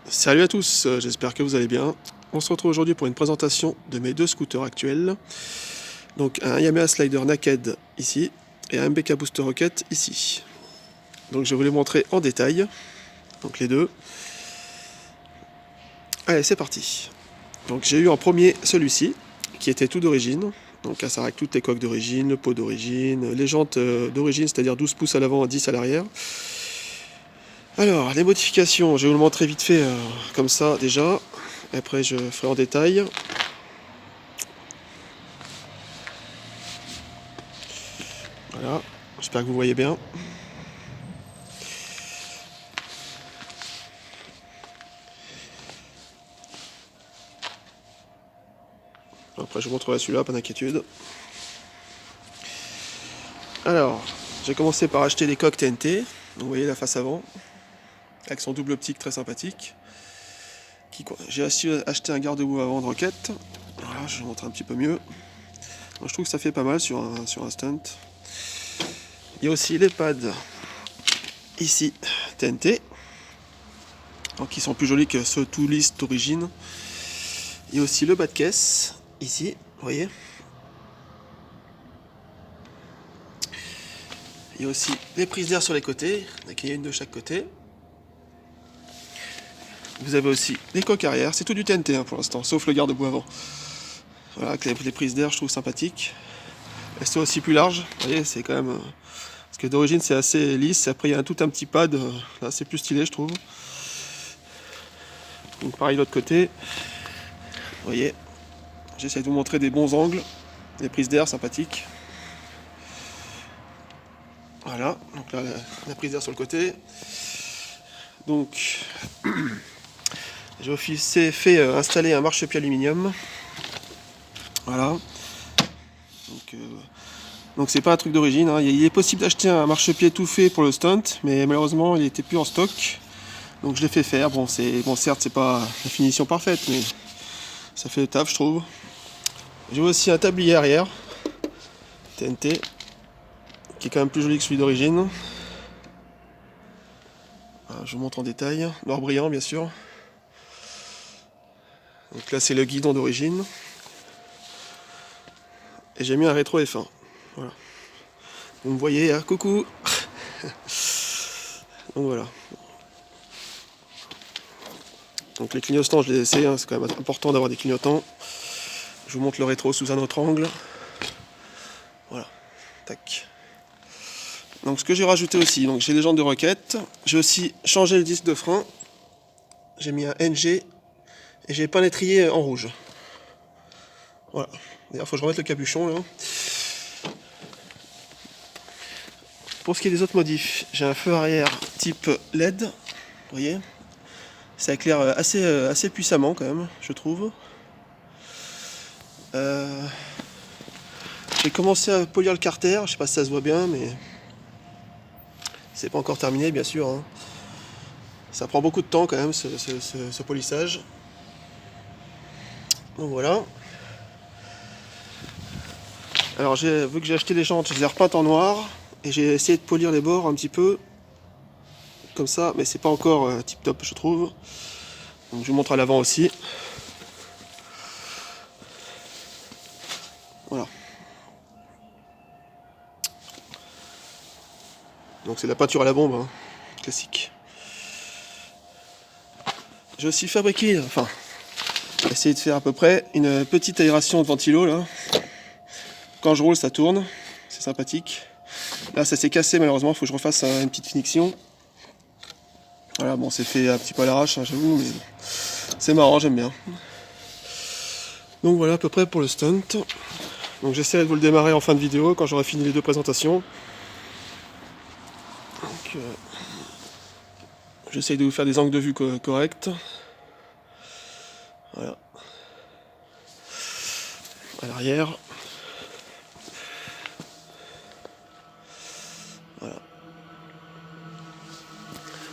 Salut à tous, j'espère que vous allez bien. On se retrouve aujourd'hui pour une présentation de mes deux scooters actuels. Donc un Yamaha Slider Naked ici et un MBK Booster Rocket ici. Donc je vais vous les montrer en détail, donc les deux. Allez, c'est parti. Donc j'ai eu en premier celui-ci, qui était tout d'origine. Donc ça avec toutes les coques d'origine, le pot d'origine, les jantes d'origine, c'est-à-dire 12 pouces à l'avant et 10 à l'arrière. Alors, les modifications, je vais vous le montrer vite fait comme ça déjà. Après, je ferai en détail. Voilà, j'espère que vous voyez bien. Après, je vous montrerai celui-là, pas d'inquiétude. Alors, j'ai commencé par acheter des coques TNT. Vous voyez la face avant, avec son double optique très sympathique. J'ai aussi acheté un garde-boue avant de Rocket. Voilà, je vous montre un petit peu mieux. Je trouve que ça fait pas mal sur un stunt. Il y a aussi les pads ici TNT, donc qui sont plus jolis que ceux tout lisses d'origine. Il y a aussi le bas de caisse ici, vous voyez. Il y a aussi les prises d'air sur les côtés, donc il y a une de chaque côté. Vous avez aussi les coques arrière, c'est tout du TNT pour l'instant, sauf le garde-boue avant. Voilà, avec les prises d'air, je trouve sympathique. Elles sont aussi plus larges, vous voyez, c'est quand même. Parce que d'origine c'est assez lisse, après il y a tout un petit pad, là c'est plus stylé je trouve. Donc pareil de l'autre côté, vous voyez, j'essaie de vous montrer des bons angles, des prises d'air sympathiques. Voilà, donc là la prise d'air sur le côté. Donc j'ai aussi fait installer un marchepied aluminium. Voilà. Donc c'est pas un truc d'origine, hein. Il est possible d'acheter un marchepied tout fait pour le stunt, mais malheureusement il était plus en stock. Donc je l'ai fait faire. Bon, certes c'est pas la finition parfaite, mais ça fait le taf je trouve. J'ai aussi un tablier arrière TNT qui est quand même plus joli que celui d'origine. Je vous montre en détail. Noir brillant bien sûr. Donc là c'est le guidon d'origine. Et j'ai mis un rétro F1. Voilà. Vous me voyez, hein, coucou. Donc voilà. Donc les clignotants je les ai laissés, hein, c'est quand même important d'avoir des clignotants. Je vous montre le rétro sous un autre angle. Voilà. Tac. Donc ce que j'ai rajouté aussi, donc j'ai les jantes de Rocket. J'ai aussi changé le disque de frein. J'ai mis un NG et j'ai peint l'étrier en rouge. Voilà. D'ailleurs, il faut que je remette le capuchon là. Pour ce qui est des autres modifs, j'ai un feu arrière type LED. Vous voyez, ça éclaire assez puissamment quand même, je trouve. J'ai commencé à polir le carter, je sais pas si ça se voit bien, mais c'est pas encore terminé bien sûr, hein. Ça prend beaucoup de temps quand même ce polissage. Donc voilà. Alors vu que j'ai acheté les jantes, je les ai repeintes en noir et j'ai essayé de polir les bords un petit peu comme ça, mais c'est pas encore tip top je trouve. Donc je vous montre à l'avant aussi. Voilà. Donc c'est la peinture à la bombe, hein, classique. J'ai aussi fabriqué, enfin, essayé de faire à peu près une petite aération de ventilo là. Quand je roule ça tourne, c'est sympathique. Là ça s'est cassé malheureusement, il faut que je refasse une petite finition. Voilà, bon c'est fait un petit peu à l'arrache, hein, j'avoue, mais c'est marrant, j'aime bien. Donc voilà à peu près pour le stunt. Donc j'essaierai de vous le démarrer en fin de vidéo quand j'aurai fini les deux présentations. Donc j'essaye de vous faire des angles de vue corrects. Voilà. À l'arrière. Voilà.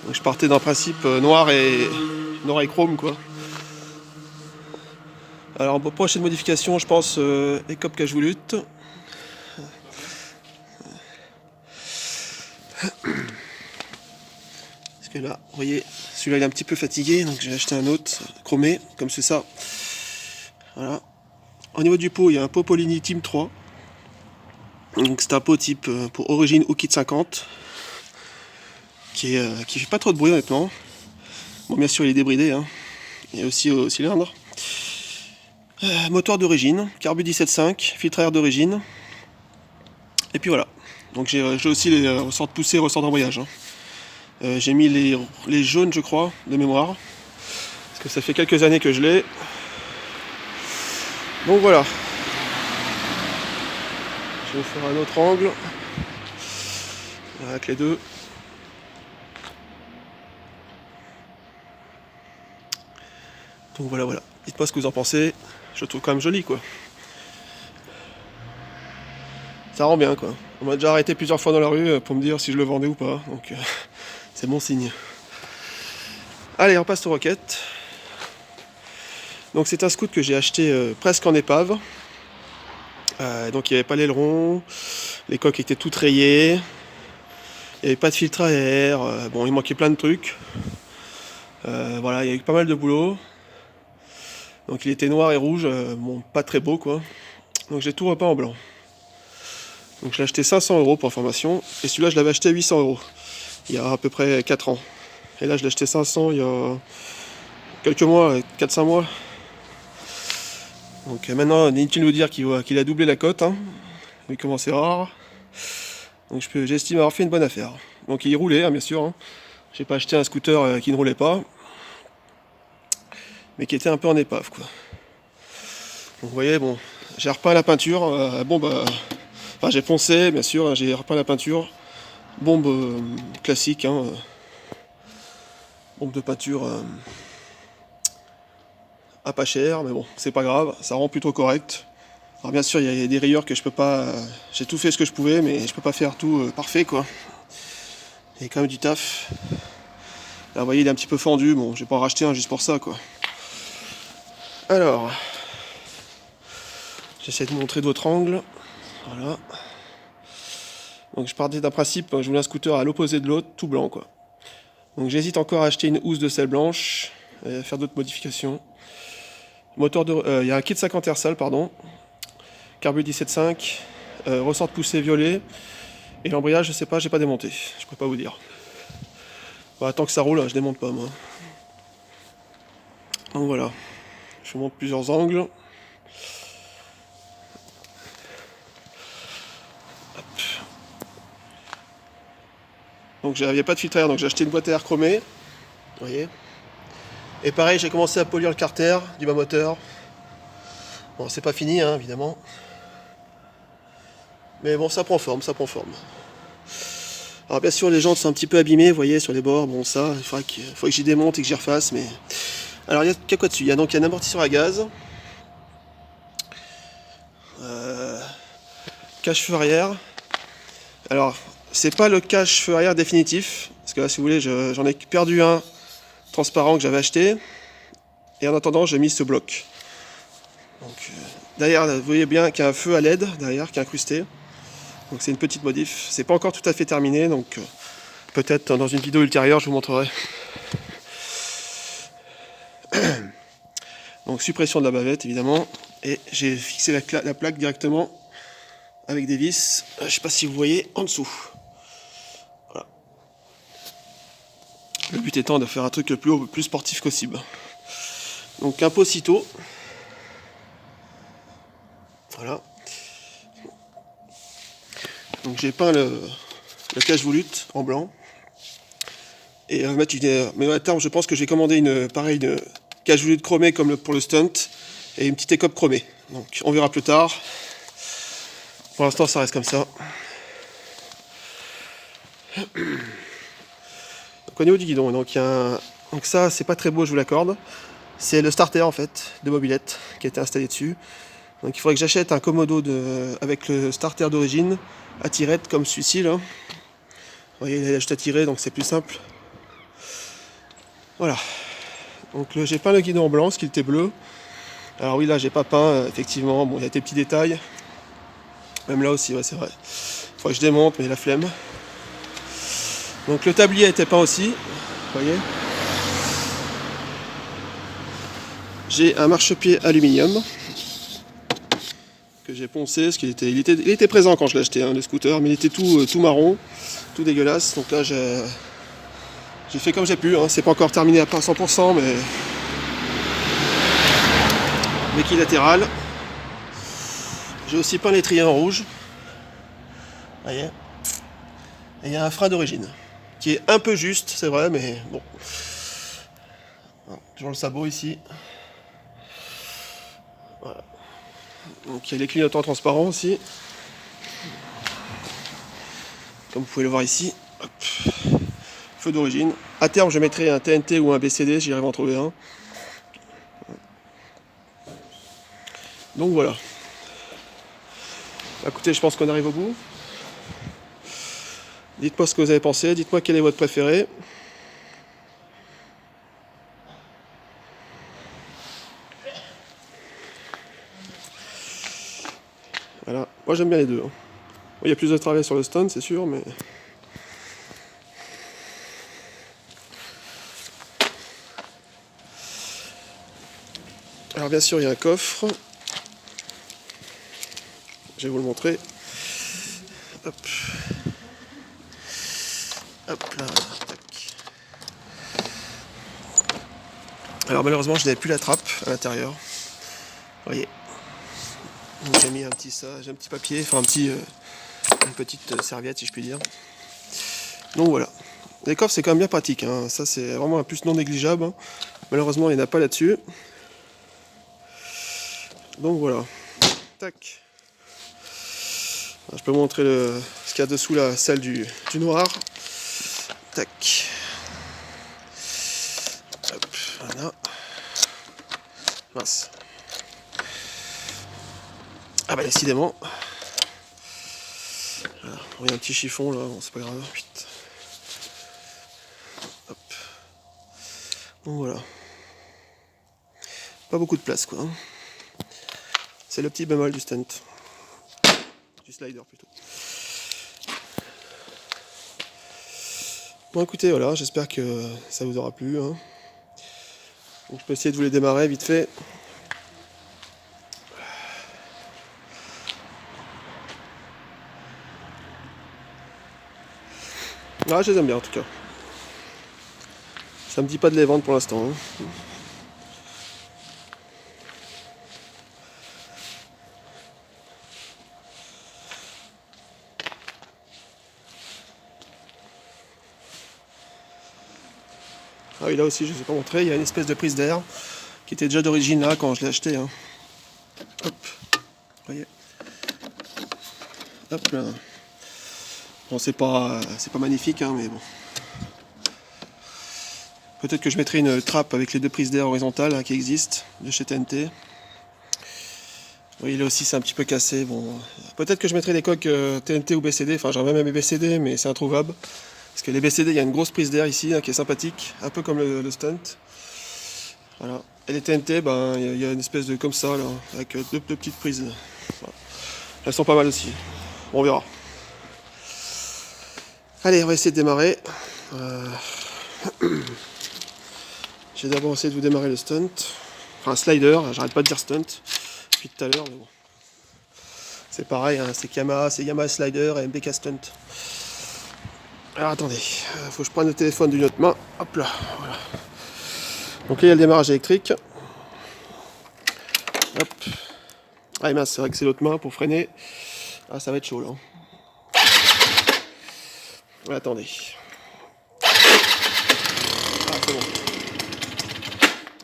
Donc je partais d'un principe noir et chrome quoi. Alors pour prochaine modification, je pense Ecop Cage Volute. que là, vous voyez, celui-là il est un petit peu fatigué, donc j'ai acheté un autre chromé, comme c'est ça. Voilà. Au niveau du pot, il y a un pot Polini Team 3. Donc c'est un pot type pour origine ou kit 50. Qui fait pas trop de bruit honnêtement. Bon, bien sûr il est débridé, hein. Il est aussi au cylindre. Moteur d'origine, carbu 17.5, filtre à air d'origine. Et puis voilà. Donc j'ai aussi les ressorts de poussée, ressorts d'embrayage, hein. J'ai mis les jaunes, je crois, de mémoire. Parce que ça fait quelques années que je l'ai. Donc voilà. Je vais faire un autre angle. Avec les deux. Donc voilà. Dites-moi ce que vous en pensez. Je le trouve quand même joli, quoi. Ça rend bien, quoi. On m'a déjà arrêté plusieurs fois dans la rue pour me dire si je le vendais ou pas. Donc c'est bon signe. Allez, on passe aux roquettes. Donc c'est un scout que j'ai acheté presque en épave. Donc il n'y avait pas l'aileron, les coques étaient toutes rayées, il n'y avait pas de filtre à air, bon il manquait plein de trucs. Voilà, il y a eu pas mal de boulot. Donc il était noir et rouge, bon pas très beau quoi. Donc j'ai tout repeint en blanc. Donc je l'ai acheté 500 € pour information, et celui-là je l'avais acheté à 800 €, il y a à peu près 4 ans. Et là je l'ai acheté 500 il y a quelques mois, 4-5 mois. Donc maintenant, inutile de vous dire qu'il a doublé la cote, hein, vu comment c'est rare. Donc j'estime avoir fait une bonne affaire. Donc il roulait, hein, bien sûr. Hein. J'ai pas acheté un scooter qui ne roulait pas, mais qui était un peu en épave, quoi. Donc vous voyez, bon, j'ai repeint la peinture. Enfin j'ai poncé, bien sûr, hein, j'ai repeint la peinture. Bombe classique, hein, bombe de peinture à pas cher, mais bon, c'est pas grave, ça rend plutôt correct. Alors bien sûr, il y a des rayures que je peux pas... j'ai tout fait ce que je pouvais, mais je peux pas faire tout parfait, quoi. Il y a quand même du taf. Là, vous voyez, il est un petit peu fendu. Bon, je vais pas en racheter un juste pour ça, quoi. Alors, j'essaie de vous montrer d'autres angles. Voilà. Donc je partais d'un principe, je voulais un scooter à l'opposé de l'autre, tout blanc, quoi. Donc j'hésite encore à acheter une housse de selle blanche, et à faire d'autres modifications. Moteur de... il y a un kit 50 Air pardon. Carbu 17.5, ressort de poussée violet. Et l'embrayage, je sais pas, j'ai pas démonté. Je peux pas vous dire. Bah, tant que ça roule, je démonte pas, moi. Donc voilà. Je vous montre plusieurs angles. Hop. Donc il n'y avait pas de filtre à air, donc j'ai acheté une boîte à air chromée. Vous voyez. Et pareil, j'ai commencé à polir le carter du bas moteur. Bon, c'est pas fini, hein, évidemment. Mais bon, ça prend forme, ça prend forme. Alors bien sûr, les jantes sont un petit peu abîmées, vous voyez, sur les bords. Bon, ça, il faudrait que j'y démonte et que j'y refasse, mais... Alors, il y a quoi dessus? Il y a donc un amortisseur à gaz. Cache-feu arrière. Alors, c'est pas le cache-feu arrière définitif. Parce que là, si vous voulez, j'en ai perdu un transparent que j'avais acheté. Et en attendant, j'ai mis ce bloc. Donc, derrière, vous voyez bien qu'il y a un feu à LED, derrière, qui est incrusté. Donc c'est une petite modif. C'est pas encore tout à fait terminé, donc peut-être dans une vidéo ultérieure, je vous montrerai. Donc suppression de la bavette, évidemment. Et j'ai fixé la plaque directement avec des vis. Je sais pas si vous voyez en dessous. Voilà. Le but étant de faire un truc le plus sportif possible. Donc un pot cito. Voilà. Donc j'ai peint le cache-volute en blanc. Et mais à terme, je pense que j'ai commandé une cache-volute chromée comme pour le stunt. Et une petite écope chromée. Donc on verra plus tard. Pour l'instant ça reste comme ça. Donc au niveau du guidon, donc ça c'est pas très beau, je vous l'accorde. C'est le starter en fait de mobilette qui a été installé dessus. Donc il faudrait que j'achète un Komodo avec le starter d'origine à tirette comme celui-ci là. Vous voyez, il est juste à tirer, donc c'est plus simple. Voilà. Donc j'ai peint le guidon en blanc, ce qui était bleu. Alors oui, là j'ai pas peint, effectivement, bon il y a des petits détails. Même là aussi, ouais c'est vrai. Il faudrait que je démonte, mais la flemme. Donc le tablier a été peint aussi. voyez. J'ai un marchepied aluminium que j'ai poncé, parce qu'il était présent quand je l'ai acheté, hein, le scooter, mais il était tout marron, tout dégueulasse. Donc là j'ai fait comme j'ai pu, hein. C'est pas encore terminé à 100%, mais équilatéral. J'ai aussi peint l'étrier en rouge. Voyez. Et il y a un frein d'origine qui est un peu juste, c'est vrai, mais bon. Toujours le sabot ici. Voilà. Donc il y a les clignotants transparents aussi. Comme vous pouvez le voir ici. Hop. Feu d'origine. À terme, je mettrai un TNT ou un BCD si j'arrive à en trouver un. Donc voilà. Écoutez, je pense qu'on arrive au bout. Dites-moi ce que vous avez pensé, dites-moi quel est votre préféré. Voilà, moi j'aime bien les deux. Hein. Il y a plus de travail sur le stun, c'est sûr, mais... Alors bien sûr, il y a un coffre. Je vais vous le montrer. Hop. Hop là. Tac. Alors malheureusement, je n'avais plus la trappe à l'intérieur. Vous voyez. Donc, j'ai mis un petit papier, enfin une petite serviette si je puis dire. Donc voilà. Les coffres c'est quand même bien pratique, hein. Ça c'est vraiment un plus non négligeable. Hein. Malheureusement il n'y en a pas là-dessus. Donc voilà. Tac. Alors, je peux vous montrer ce qu'il y a dessous la salle du noir. Tac. Hop, voilà. Mince. Ah bah décidément. Voilà. Il y a un petit chiffon là, bon, c'est pas grave. Vite. Hop. Donc voilà. Pas beaucoup de place quoi. C'est le petit bémol du stunt. Du slider plutôt. Bon écoutez, voilà, j'espère que ça vous aura plu. Hein. Donc, je peux essayer de vous les démarrer vite fait. Ah, je les aime bien en tout cas. Ça me dit pas de les vendre pour l'instant. Hein. Ah oui, là aussi, je ne vous ai pas montré, il y a une espèce de prise d'air qui était déjà d'origine là quand je l'ai acheté. Hein. Hop, vous voyez. Hop là. Bon, c'est pas magnifique, hein, mais bon. Peut-être que je mettrai une trappe avec les deux prises d'air horizontales hein, qui existent de chez TNT. Oui, là aussi c'est un petit peu cassé. Bon, peut-être que je mettrai des coques TNT ou BCD. Enfin, j'aurais même mes BCD, mais c'est introuvable. Parce que les BCD, il y a une grosse prise d'air ici hein, qui est sympathique, un peu comme le stunt. Voilà. Et les TNT, ben, il y a une espèce de comme ça, là, avec deux petites prises. Voilà. Elles sont pas mal aussi. Bon, on verra. Allez, on va essayer de démarrer. J'ai d'abord essayé de vous démarrer le stunt. Enfin, slider, j'arrête pas de dire stunt depuis tout à l'heure, mais bon. C'est pareil, hein, c'est Yamaha Slider et MBK Stunt. Alors attendez, faut que je prenne le téléphone d'une autre main. Hop là, voilà. Donc là il y a le démarrage électrique. Hop. Ah mince, c'est vrai que c'est l'autre main pour freiner. Ah ça va être chaud là. Ouais, attendez. Ah c'est bon.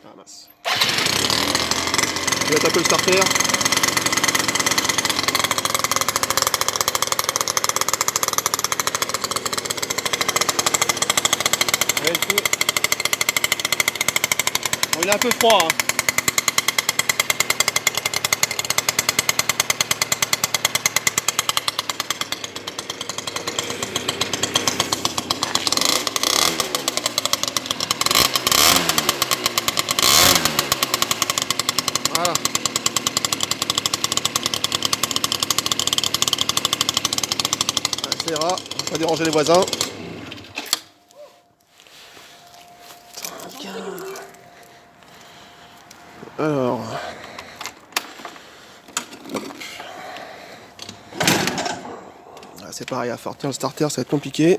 Ah mince. Je vais mettre un peu le starter. Ouais, le feu. Bon, il est un peu froid. Hein. Voilà. Ça ira, on va pas déranger les voisins. Alors, c'est pareil, à faire tenir le starter, ça va être compliqué.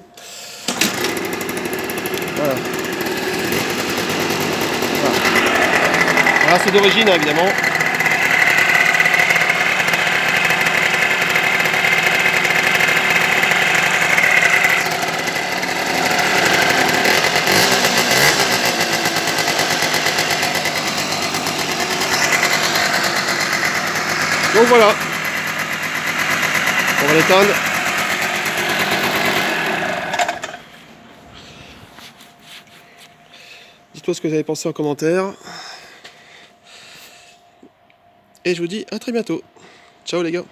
Voilà. Alors c'est d'origine, hein, évidemment. Donc voilà, on va l'éteindre. Dites-moi ce que vous avez pensé en commentaire. Et je vous dis à très bientôt. Ciao les gars.